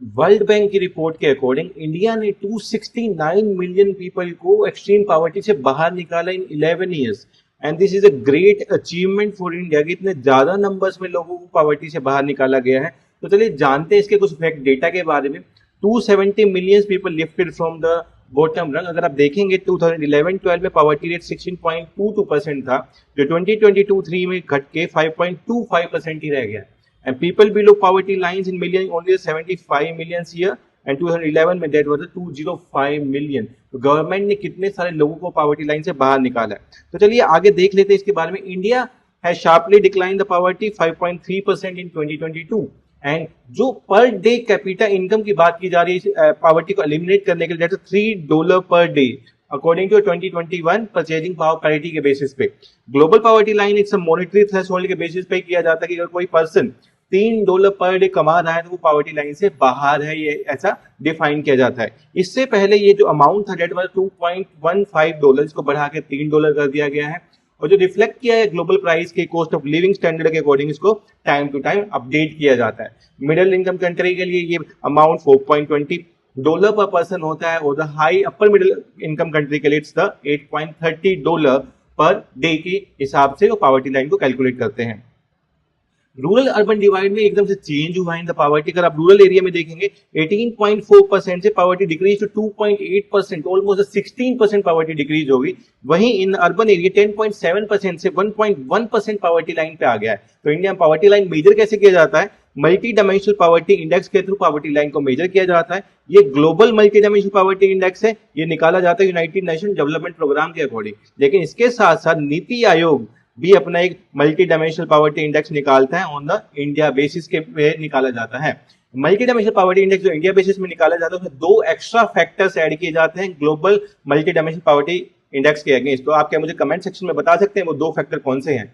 World bank की report के according India ने 269 मिलियन पीपल को एक्सट्रीम पॉवर्टी से बाहर निकाला इन 11 years. And this is a great achievement for India कि इतने ज्यादा नंबर्स में लोगों को पॉवर्टी से बाहर निकाला गया है। तो चलिए जानते हैं इसके कुछ फैक्ट डेटा के बारे में। 270 million people lifted from the bottom रंग। अगर आप देखेंगे 2011-12 में पॉवर्टी रेट 16.22% था, जो 2022-3 में घट के 5.25% ही रह गया। And people below poverty lines in million only 75 millions here, and 2011 में that was 205 million। तो गवर्नमेंट ने कितने सारे लोगों को पॉवर्टी लाइन से बाहर निकाला है। तो चलिए आगे देख लेते हैं इसके बारे में। India has sharply decline the poverty 5.3% in 2022। And जो पर डे कैपिटा इनकम की बात की जा रही है पॉवर्टी को एलिमिनेट करने के लिए, that is $3 per day according to 2021 purchasing power parity के बेसिस पे। ग्लोबल पॉवर्टी लाइन एक मॉनेटरी थ्रेशोल्ड के बेसिस पे किया जाता है कि अगर कोई पर्सन $3 पर डे कमा रहा है तो वो पॉवर्टी लाइन से बाहर है, ये ऐसा डिफाइन किया जाता है। इससे पहले ये जो अमाउंट था डेट वाज $2.15, इसको बढ़ा के $3 कर दिया गया है। और जो रिफ्लेक्ट किया है ग्लोबल प्राइस के कॉस्ट ऑफ लिविंग स्टैंडर्ड के अकॉर्डिंग इसको टाइम टू टाइम अपडेट किया जाता है। मिडिल इनकम कंट्री के लिए ये अमाउंट $4.20 पर पर्सन होता है, और the high upper middle income country के लिए इट्स द $8.30 पर डे के हिसाब से वो पॉवर्टी लाइन को कैलकुलेट करते हैं। रूरल अर्बन डिवाइड में एकदम से चेंज हुआ है इन द पॉवर्टी। अगर आप रूरल एरिया में देखेंगे 18.4% से poverty decrease to 2.8%, almost 16% poverty decrease होगी। वहीं इन अर्बन एरिया 10.7% से 1.1% पॉवर्टी लाइन पे आ गया है। तो इंडिया में पॉवर्टी लाइन मेजर कैसे किया जाता है? मल्टी डायमेंशनल पॉवर्टी इंडेक्स के थ्रू पॉवर्टी लाइन को मेजर किया जाता है। ये global multi dimensional poverty index है, ये निकाला जाता है यूनाइटेड नेशन डेवलपमेंट प्रोग्राम के अकॉर्डिंग। लेकिन इसके साथ साथ नीति आयोग भी अपना एक मल्टी डायमेंशनल पॉवर्टी इंडेक्स निकालता है, ऑन द इंडिया बेसिस के पे निकाला जाता है। मल्टी डायमेंशनल पॉवर्टी इंडेक्स जो इंडिया बेसिस में निकाला जाता है उसमें 2 एक्स्ट्रा फैक्टर्स ऐड किए जाते हैं global multi dimensional poverty index के अगेंस्ट। तो आप क्या मुझे कमेंट सेक्शन में बता सकते हैं वो 2 फैक्टर कौन से हैं?